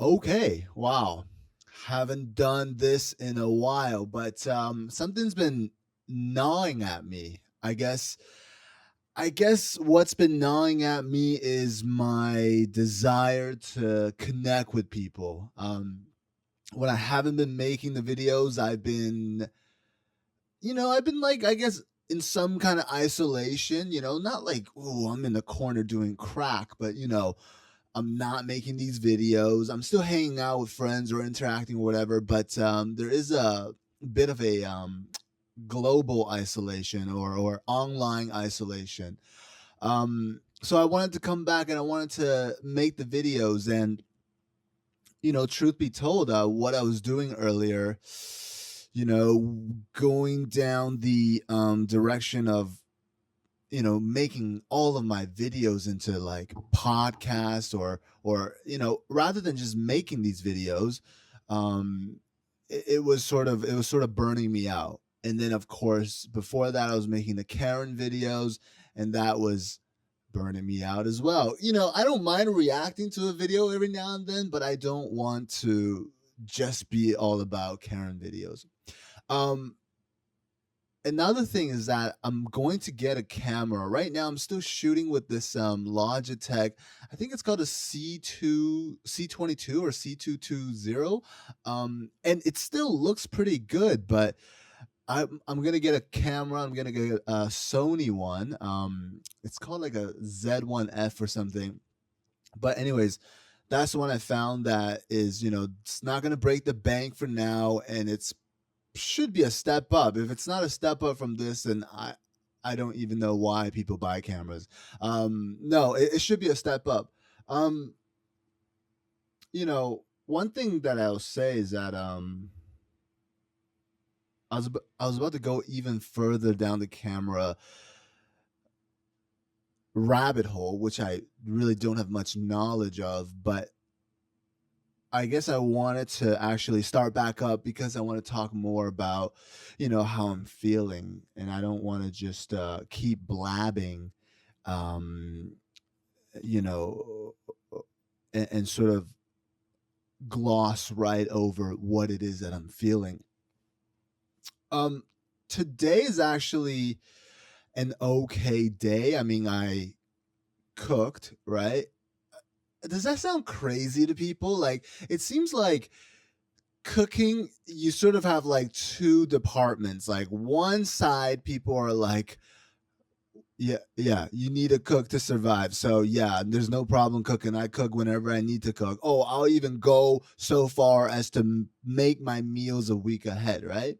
Okay, wow. Haven't done this in a while, but something's been gnawing at me. I guess what's been gnawing at me is my desire to connect with people. When I haven't been making the videos, I've been like, I guess, in some kind of isolation, not like, oh, I'm in the corner doing crack, but I'm not making these videos. I'm still hanging out with friends or interacting or whatever, but there is a bit of a global isolation or online isolation. So I wanted to come back and I wanted to make the videos. And truth be told, what I was doing earlier, going down the direction of making all of my videos into like podcasts or rather than just making these videos, it was sort of burning me out. And then of course before that I was making the Karen videos, and that was burning me out as well. I don't mind reacting to a video every now and then, but I don't want to just be all about Karen videos. um Another thing is that I'm going to get a camera. Right now, I'm still shooting with this Logitech. I think it's called a C22 or C220. And it still looks pretty good, but I'm gonna get a camera. I'm gonna get a Sony one. It's called like a Z1F or something. But anyways, that's the one I found that is, it's not gonna break the bank for now, and it's should be a step up. If it's not a step up from this, then I don't even know why people buy cameras. No, it should be a step up. Um, One thing that I'll say is that I was about to go even further down the camera rabbit hole, which I really don't have much knowledge of, but I guess I wanted to actually start back up because I want to talk more about, how I'm feeling, and I don't want to just keep blabbing, um, you know, and sort of gloss right over what it is that I'm feeling. Um, Today is actually an okay day. I mean, I cooked, right? Does that sound crazy to people? Like, it seems like cooking, you sort of have like two departments. Like one side, people are like, yeah, you need a cook to survive. So yeah, there's no problem cooking. I cook whenever I need to cook. Oh, I'll even go so far as to make my meals a week ahead, right?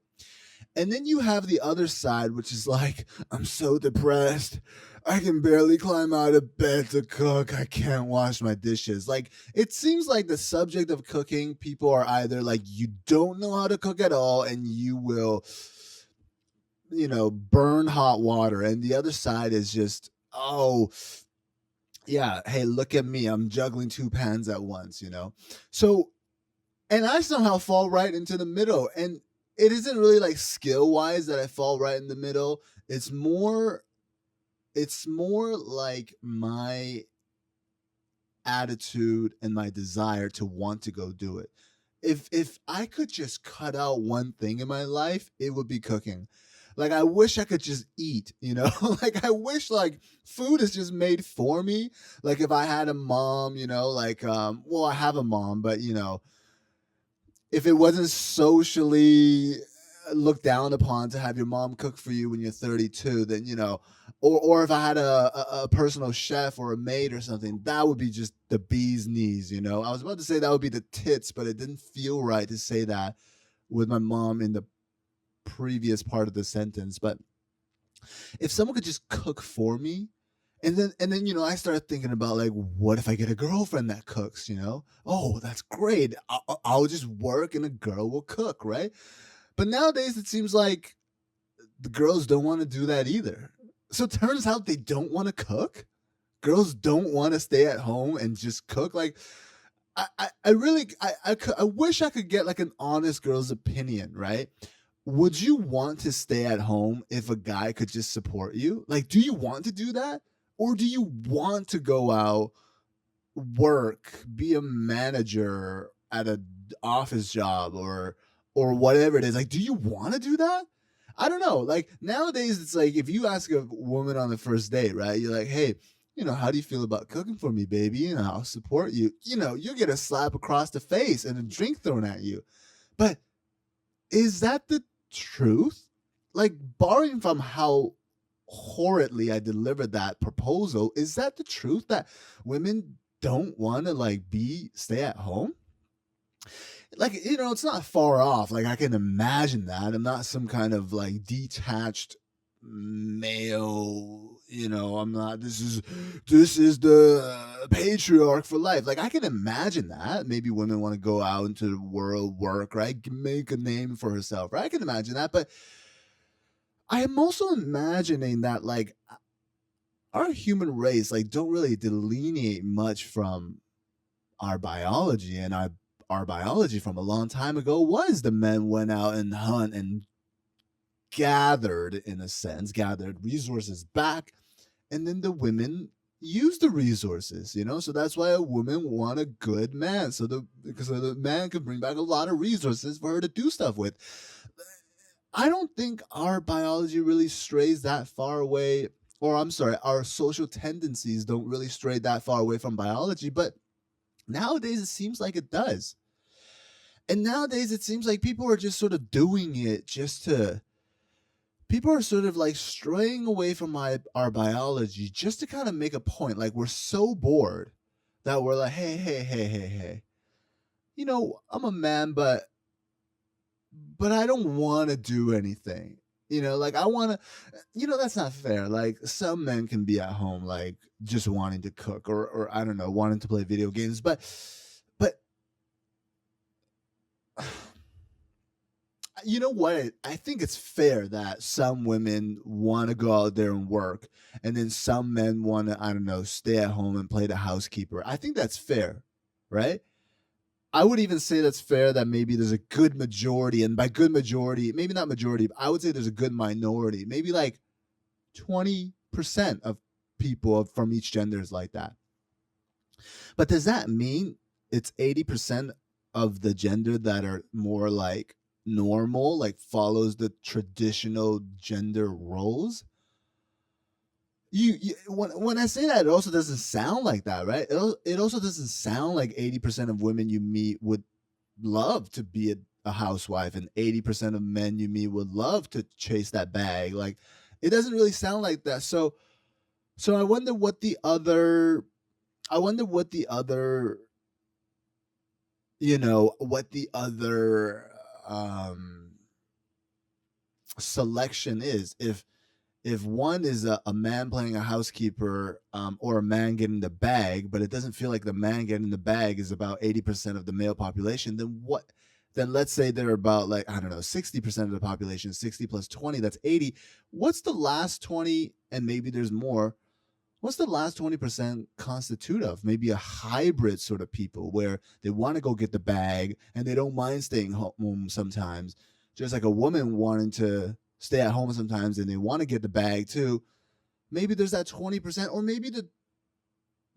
And then you have the other side, which is like, I'm so depressed. I can barely climb out of bed to cook. I can't wash my dishes. Like, it seems like the subject of cooking, people are either like, you don't know how to cook at all, and you will, burn hot water. And the other side is just, oh, yeah, hey, look at me. I'm juggling two pans at once. So, and I somehow fall right into the middle. And it isn't really like skill wise that I fall right in the middle. It's more like my attitude and my desire to want to go do it. If I could just cut out one thing in my life, it would be cooking. Like, I wish I could just eat. Like, I wish like food is just made for me. Like, if I had a mom, like, well, I have a mom, but if it wasn't socially looked down upon to have your mom cook for you when you're 32, then or if I had a personal chef or a maid or something, that would be just the bee's knees. I was about to say that would be the tits, but it didn't feel right to say that with my mom in the previous part of the sentence. But if someone could just cook for me, and then I started thinking about, like, what if I get a girlfriend that cooks? Oh, that's great. I'll just work and a girl will cook, right? But nowadays it seems like the girls don't want to do that either. So it turns out they don't want to cook. Girls don't want to stay at home and just cook. Like, I really, I wish I could get like an honest girl's opinion, right? Would you want to stay at home if a guy could just support you? Like, do you want to do that? Or do you want to go out work, be a manager at a office job or whatever it is. Like, do you want to do that? I don't know. Like nowadays, it's like if you ask a woman on the first date, right? You're like, hey, how do you feel about cooking for me, baby? I'll support you. You get a slap across the face and a drink thrown at you. But is that the truth? Like, barring from how horridly I delivered that proposal, is that the truth that women don't want to like be stay at home? Like, it's not far off. Like, I can imagine that. I'm not some kind of like detached male, I'm not this is the patriarch for life. Like, I can imagine that. Maybe women want to go out into the world, work, right? Make a name for herself, right? I can imagine that. But I am also imagining that like our human race like don't really delineate much from our biology, and our biology from a long time ago was the men went out and hunt and gathered, in a sense, gathered resources back, and then the women use the resources, so that's why a woman want a good man, because the man can bring back a lot of resources for her to do stuff with. I don't think our biology really strays that far away, or I'm sorry, our social tendencies don't really stray that far away from biology, but nowadays it seems like it does. And nowadays it seems like people are just sort of doing it just to people are sort of like straying away from our biology just to kind of make a point. Like, we're so bored that we're like, hey, hey, hey, hey, hey. I'm a man, but I don't want to do anything. Like I want to, that's not fair. Like, some men can be at home, like just wanting to cook or I don't know, wanting to play video games. But you know what? I think it's fair that some women want to go out there and work, and then some men want to, I don't know, stay at home and play the housekeeper. I think that's fair, right? I would even say that's fair that maybe there's a good majority, and by good majority, maybe not majority, but I would say there's a good minority, maybe like 20% of people from each gender is like that. But does that mean it's 80% of the gender that are more like normal, like follows the traditional gender roles? When I say that, it also doesn't sound like that, right? It also doesn't sound like 80% of women you meet would love to be a housewife, and 80% of men you meet would love to chase that bag. Like, it doesn't really sound like that. So I wonder what the other what the other selection is. If one is a man playing a housekeeper, or a man getting the bag, but it doesn't feel like the man getting the bag is about 80% of the male population, then what? Then let's say they're about, like, I don't know, 60% of the population, 60 plus 20, that's 80. What's the last 20? And maybe there's more. What's the last 20% constitute of? Maybe a hybrid sort of people where they want to go get the bag and they don't mind staying home sometimes. Just like a woman wanting to stay at home sometimes and they want to get the bag too. Maybe there's that 20%, or maybe the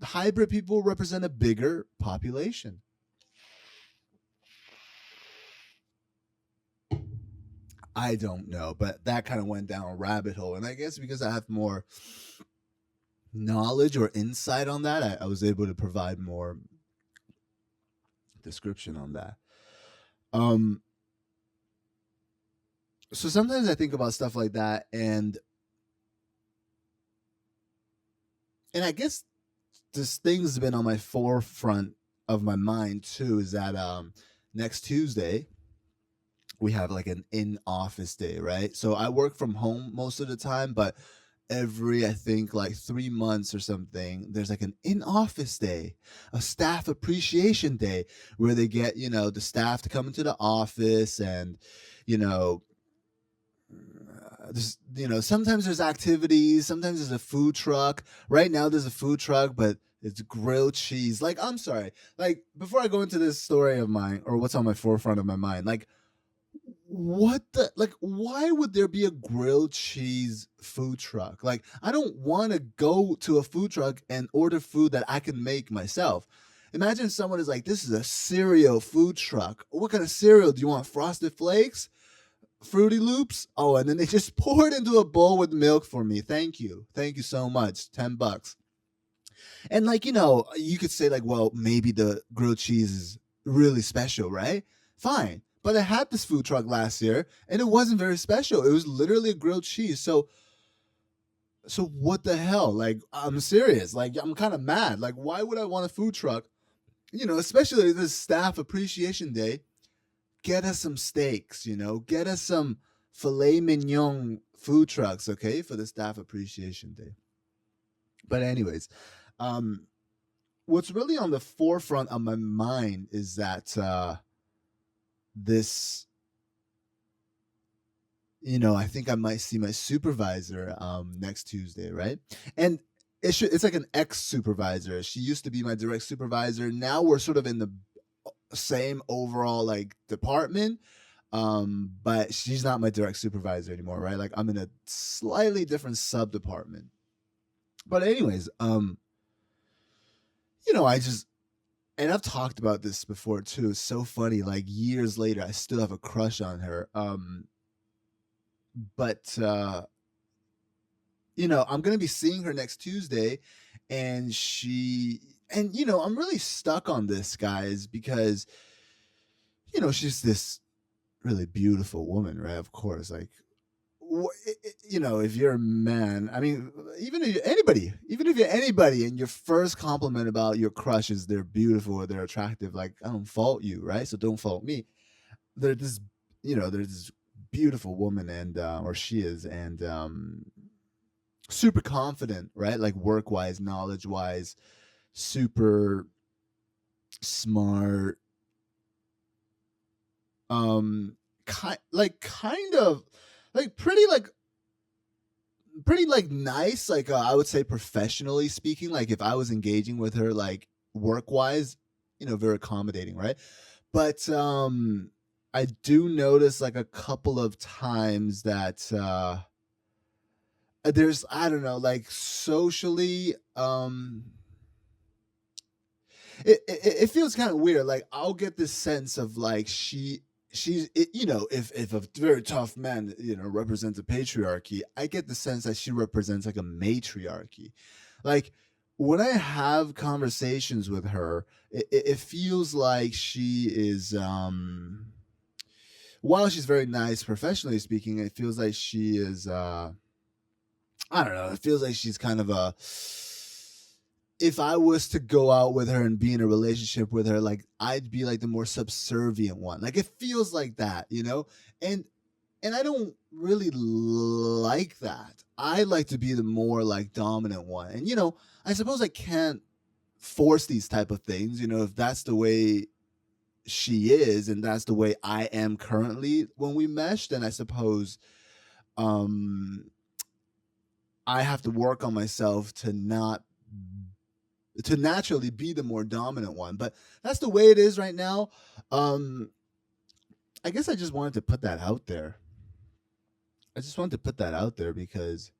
hybrid people represent a bigger population. I don't know, but that kind of went down a rabbit hole. And I guess because I have more knowledge or insight on that, I was able to provide more description on that. Um, so sometimes I think about stuff like that, and I guess this thing's been on my forefront of my mind too. Is that next Tuesday we have like an in office day, right? So I work from home most of the time, but every, I think, like 3 months or something, there's like an in office day, a staff appreciation day, where they get the staff to come into the office, and you know sometimes there's activities, sometimes there's a food truck. Right now there's a food truck, but it's grilled cheese. Like, I'm sorry, like, before I go into this story of mine, or what's on my forefront of my mind, like, what the like, why would there be a grilled cheese food truck? Like, I don't want to go to a food truck and order food that I can make myself. Imagine someone is like, this is a cereal food truck. What kind of cereal do you want? Frosted Flakes? Fruity Loops? Oh, and then they just pour it into a bowl with milk for me. Thank you. Thank you so much. $10. And like, you could say like, well, maybe the grilled cheese is really special, right? Fine. But I had this food truck last year and it wasn't very special. It was literally a grilled cheese. So what the hell? Like, I'm serious. Like, I'm kind of mad. Like, why would I want a food truck? Especially this staff appreciation day, get us some steaks, get us some filet mignon food trucks, okay, for the staff appreciation day. But anyways, um what's really on the forefront of my mind is that this I think I might see my supervisor next Tuesday, right? And it's like an ex supervisor. She used to be my direct supervisor. Now we're sort of in the same overall like department, but she's not my direct supervisor anymore, right? Like, I'm in a slightly different sub department. But anyways, I just, and I've talked about this before too. It's so funny. Like, years later, I still have a crush on her. But I'm gonna be seeing her next Tuesday, and I'm really stuck on this, guys, because she's this really beautiful woman, right? Of course, like, if you're a man, I mean, even if you're anybody, and your first compliment about your crush is they're beautiful or they're attractive, like, I don't fault you, right? So don't fault me. There's this, there's this beautiful woman, and or she is, and super confident, right? Like, work wise, knowledge wise, super smart, kind of like pretty like nice, like, I would say, professionally speaking, like, if I was engaging with her like work wise, very accommodating, right? But I do notice like a couple of times that there's, I don't know, like, socially, it feels kind of weird. Like, I'll get this sense of like if a very tough man represents a patriarchy, I get the sense that she represents like a matriarchy. Like, when I have conversations with her, it feels like she is, while she's very nice professionally speaking, it feels like she is, I don't know, it feels like she's kind of a, if I was to go out with her and be in a relationship with her, like, I'd be like the more subservient one. Like, it feels like that. And I don't really like that. I like to be the more like dominant one. And I suppose I can't force these type of things, if that's the way she is and that's the way I am currently when we mesh, then I suppose um I have to work on myself to naturally be the more dominant one. But that's the way it is right now. Um, I guess I just wanted to put that out there. I just wanted to put that out there because,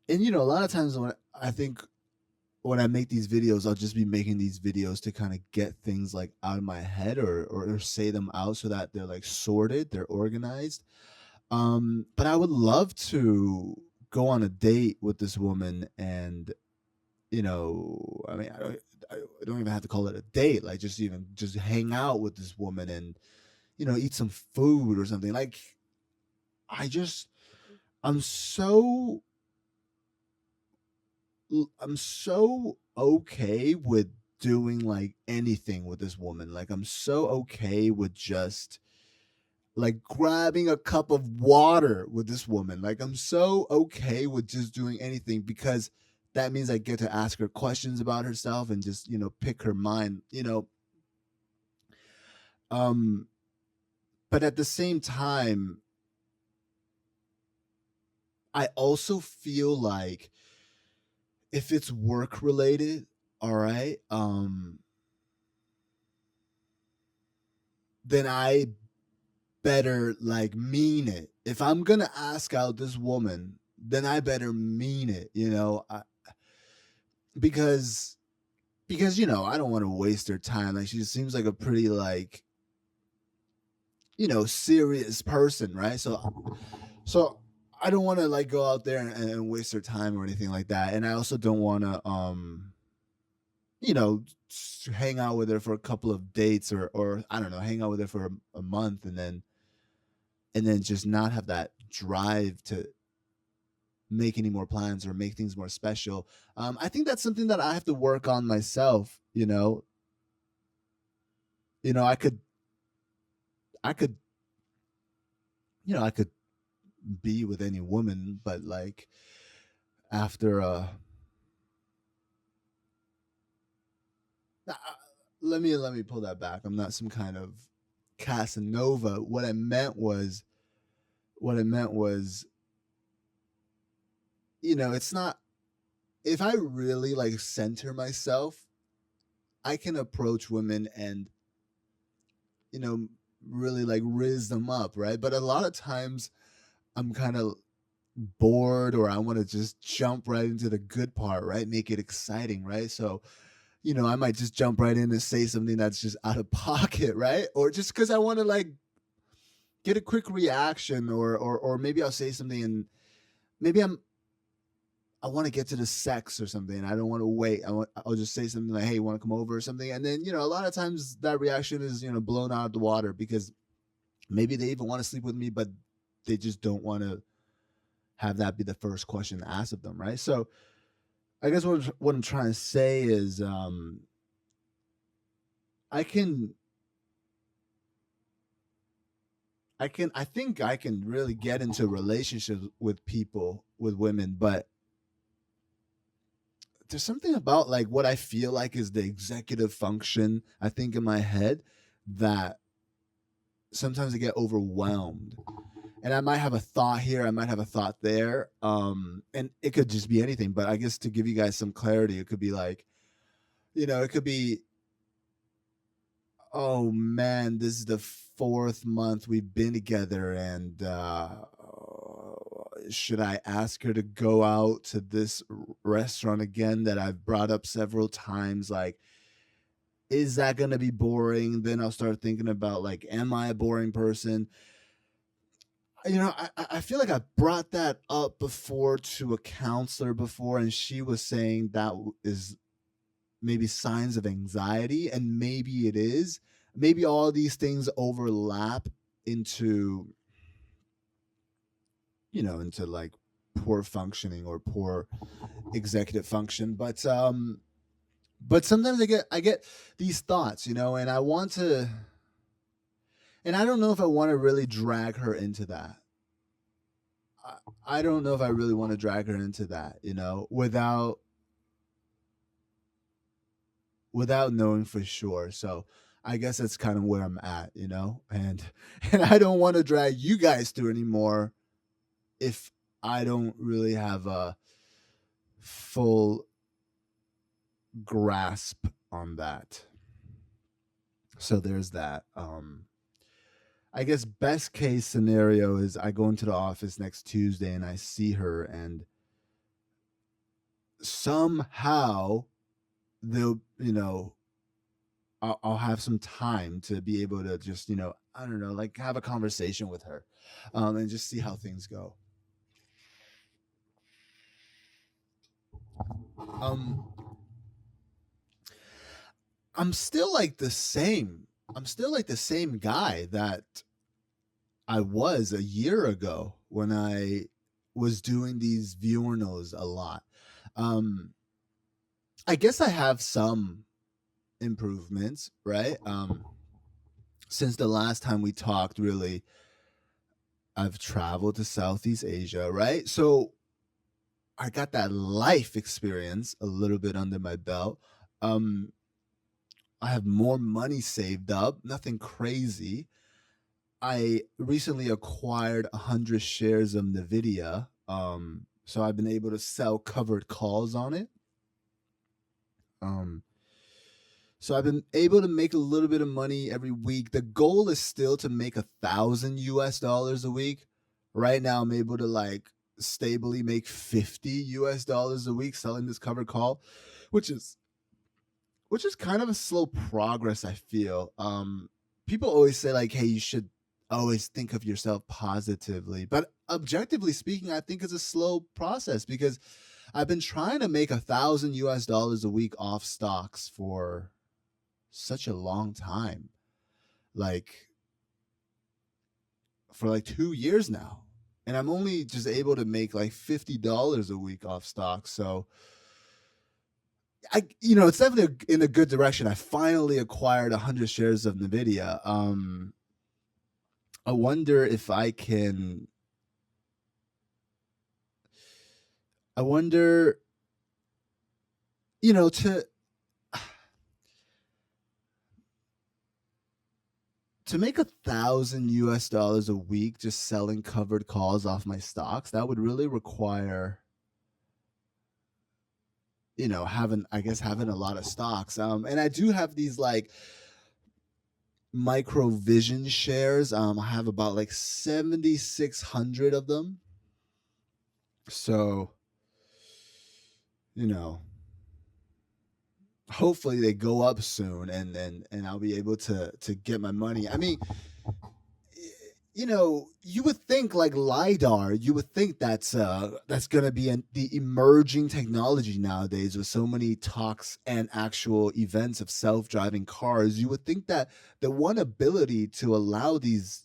and a lot of times when I think when I make these videos, I'll just be making these videos to kind of get things like out of my head, or say them out so that they're like sorted, they're organized. But I would love to go on a date with this woman, and I mean, I don't even have to call it a date. Like, just hang out with this woman and eat some food or something. Like, I just I'm so I'm so okay with doing like anything with this woman. Like, I'm so okay with just like grabbing a cup of water with this woman. Like, I'm so okay with just doing anything because that means I get to ask her questions about herself and just, pick her mind. Um, but at the same time, I also feel like if it's work related, all right, then I better like mean it. If I'm gonna ask out this woman, then I better mean it, because I don't want to waste her time. Like she seems like a pretty like serious person, right? So I don't want to like go out there and waste her time or anything like that. And I also don't want to you know hang out with her for a couple of dates, or I don't know, hang out with her for a month, and then just not have that drive to make any more plans or make things more special. I think that's something that I have to work on myself. I could I could be with any woman, but like after uh, let me pull that back. I'm not some kind of Casanova. What I meant was, it's not, if I really like center myself, I can approach women and, you know, really like riz them up, right? But a lot of times I'm kind of bored, or I want to just jump right into the good part, right? Make it exciting, right? So, I might just jump right in and say something that's just out of pocket, right? Or just because I want to like get a quick reaction, or maybe I'll say something and maybe I want to get to the sex or something. I don't want to wait. I'll just say something like, "Hey, you want to come over?" or something, and then a lot of times that reaction is blown out of the water, because maybe they even want to sleep with me, but they just don't want to have that be the first question asked of them, right? So I guess what I'm trying to say is, I can I think I can really get into relationships with people, with women, but there's something about like what I feel like is the executive function, I think, in my head, that sometimes I get overwhelmed. And I might have a thought here, I might have a thought there. And it could just be anything, but I guess to give you guys some clarity, it could be like, it could be, oh man, this is the fourth month we've been together, and should I ask her to go out to this restaurant again that I've brought up several times? Like, is that going to be boring? Then I'll start thinking about, like, am I a boring person? I feel like I brought that up before to a counselor before, and she was saying that is maybe signs of anxiety, and maybe it is. Maybe all these things overlap into, into like poor functioning or poor executive function. But sometimes I get these thoughts, and I don't know if I want to really drag her into that. I don't know if I really want to drag her into that, without knowing for sure. So I guess that's kind of where I'm at, and and I don't want to drag you guys through anymore if I don't really have a full grasp on that. So there's that. I guess best case scenario is I go into the office next Tuesday and I see her, and somehow they'll, I'll have some time to be able to just, I don't know, like have a conversation with her, and just see how things go. Um, I'm still like the same. I'm still like the same guy that I was a year ago when I was doing these Viornos a lot. Um, I guess I have some improvements, right? Since the last time we talked, really, I've traveled to Southeast Asia, right? So I got that life experience a little bit under my belt. Um, I have more money saved up, nothing crazy. I recently acquired 100 shares of Nvidia. So I've been able to sell covered calls on it. Um, So I've been able to make a little bit of money every week. The goal is still to make $1,000 a week. Right now, I'm able to like stably make $50 a week selling this covered call, which is which is kind of a slow progress, I feel. People always say like, hey, you should always think of yourself positively, but objectively speaking, I think it's a slow process because I've been trying to make $1,000 a week off stocks for such a long time, like for like 2 years now, and I'm only just able to make like $50 a week off stocks. So it's definitely in a good direction. I finally acquired 100 shares of Nvidia. I wonder if I can. I wonder, to make $1,000 a week just selling covered calls off my stocks. That would really require, having a lot of stocks. And I do have these like Microvision shares. I have about like 7,600 of them. So, you know, hopefully they go up soon, and I'll be able to get my money. I mean, you would think like LiDAR, you would think that's going to be the emerging technology nowadays with so many talks and actual events of self-driving cars. You would think that the one ability to allow these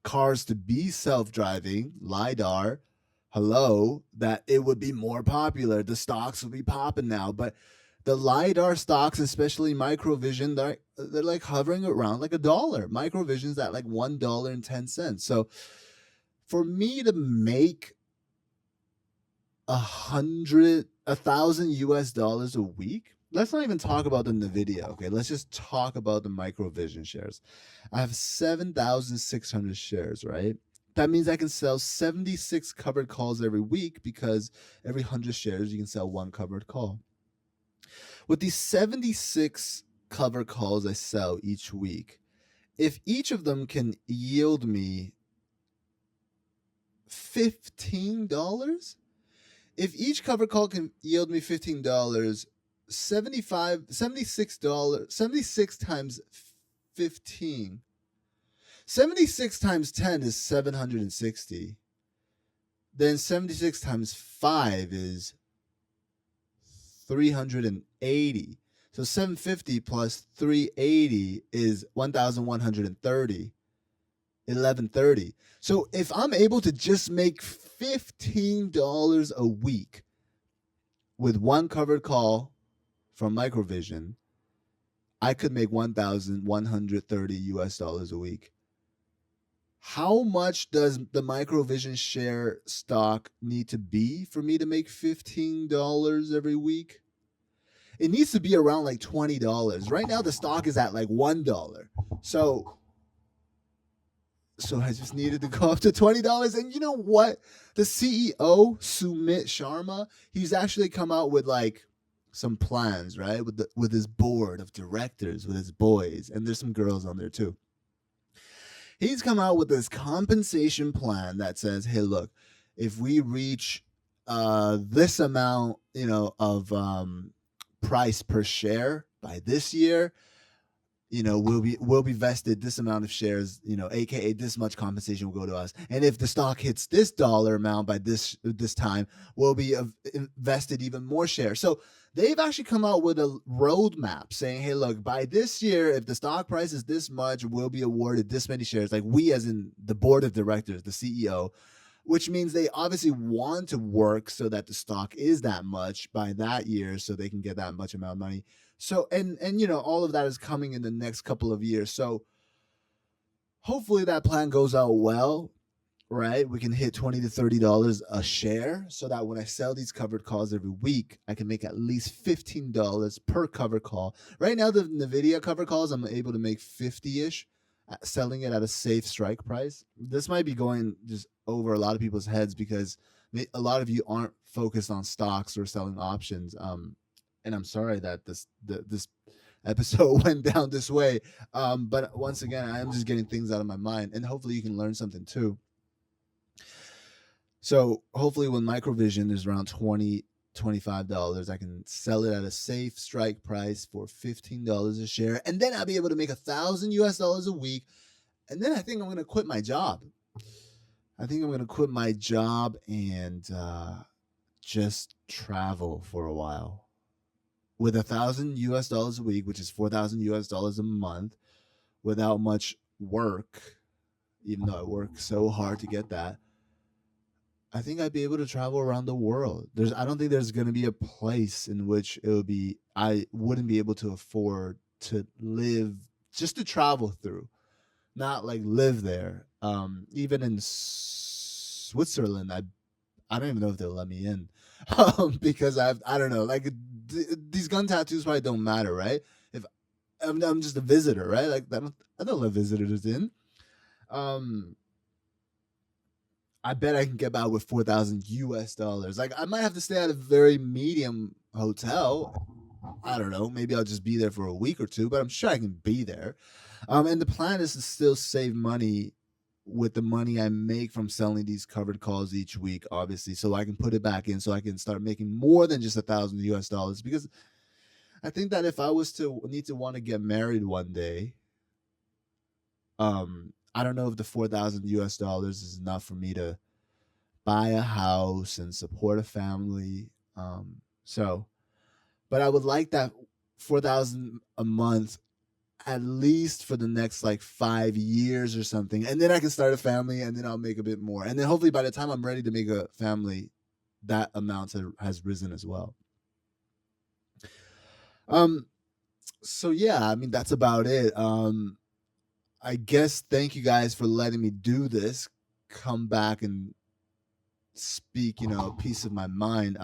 cars to be self-driving, LiDAR, hello, that it would be more popular. The stocks would be popping now, but the LiDAR stocks, especially Microvision, they're like hovering around like $1. Microvision's at like $1.10. So for me to make $1,000 a week, let's not even talk about the Nvidia. Okay, let's just talk about the Microvision shares. I have 7,600 shares, right? That means I can sell 76 covered calls every week, because every 100 shares you can sell one covered call. With these 76 cover calls I sell each week, if each of them can yield me $15, if each cover call can yield me $15, 76 times 15, 76 times 10 is 760. Then 76 times 5 is 380. So 750 plus 380 is 1,130. 1130. So if I'm able to just make $15 a week with one covered call from Microvision, I could make $1,130 a week. How much does the Microvision share stock need to be for me to make $15 every week? It needs to be around like $20. Right now the stock is at like $1. So I just needed to go up to $20. And you know what? The CEO, Sumit Sharma, he's actually come out with like some plans, right? With his board of directors, with his boys, and there's some girls on there too. He's come out with this compensation plan that says, hey, look, if we reach this amount, of price per share by this year, we'll be vested this amount of shares, aka this much compensation will go to us. And if the stock hits this dollar amount by this time, we'll be invested even more shares. So they've actually come out with a roadmap saying, hey, look, by this year, if the stock price is this much, we'll be awarded this many shares. Like we, as in the board of directors, the CEO, which means they obviously want to work so that the stock is that much by that year so they can get that much amount of money. So, and all of that is coming in the next couple of years. So hopefully that plan goes out well, right? We can hit $20 to $30 a share so that when I sell these covered calls every week, I can make at least $15 per cover call. Right now, the Nvidia cover calls, I'm able to make 50-ish, selling it at a safe strike price. This might be going just over a lot of people's heads because a lot of you aren't focused on stocks or selling options. And I'm sorry that this episode went down this way. But once again, I am just getting things out of my mind, and hopefully you can learn something too. So hopefully when Microvision is around $25, I can sell it at a safe strike price for $15 a share, and then I'll be able to make $1,000 a week. And then I think I'm gonna quit my job. I think I'm gonna quit my job and just travel for a while with $1,000 a week, which is $4,000 a month, without much work. Even though I work so hard to get that, I think I'd be able to travel around the world. I don't think there's going to be a place in which I wouldn't be able to afford to live, just to travel through, not like live there. Even in Switzerland, I don't even know if they'll let me in, because I don't know, like these gun tattoos probably don't matter, right? If I'm just a visitor, right? Like I don't let visitors in. Um, I bet I can get by with $4,000. Like I might have to stay at a very medium hotel. I don't know. Maybe I'll just be there for a week or two, but I'm sure I can be there. And the plan is to still save money with the money I make from selling these covered calls each week, obviously, so I can put it back in, so I can start making more than just $1,000. Because I think that if I was to want to get married one day, I don't know if the $4,000 is enough for me to buy a house and support a family. So, but I would like that 4,000 a month at least for the next like 5 years or something, and then I can start a family, and then I'll make a bit more, and then hopefully by the time I'm ready to make a family, that amount has risen as well. So yeah, I mean that's about it. I guess thank you guys for letting me do this. Come back and speak, a piece of my mind.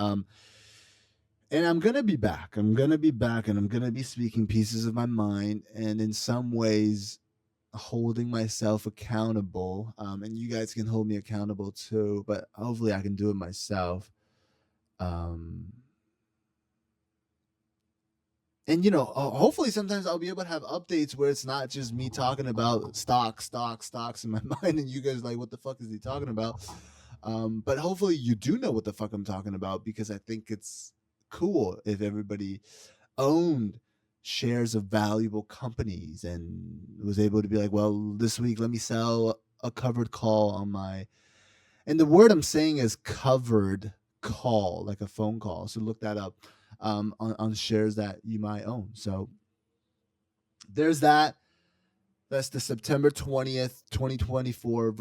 And I'm gonna be back. I'm gonna be back, and I'm gonna be speaking pieces of my mind, and in some ways, holding myself accountable. And you guys can hold me accountable too, but hopefully, I can do it myself. Um, and hopefully, sometimes I'll be able to have updates where it's not just me talking about stocks in my mind, and you guys like, what the fuck is he talking about? But hopefully, you do know what the fuck I'm talking about, because I think it's cool if everybody owned shares of valuable companies and was able to be like, well, this week let me sell a covered call on my, and the word I'm saying is covered call, like a phone call, so look that up, on shares that you might own. So there's that. That's the September 20th 2024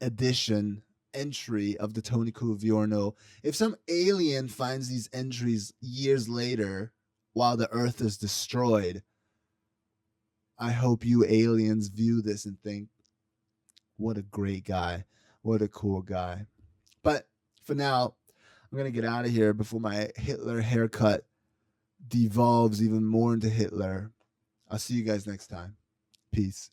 edition entry of the Tony Cuviorno. If some alien finds these entries years later while the Earth is destroyed, I hope you aliens view this and think, what a great guy. What a cool guy. But for now, I'm going to get out of here before my Hitler haircut devolves even more into Hitler. I'll see you guys next time. Peace.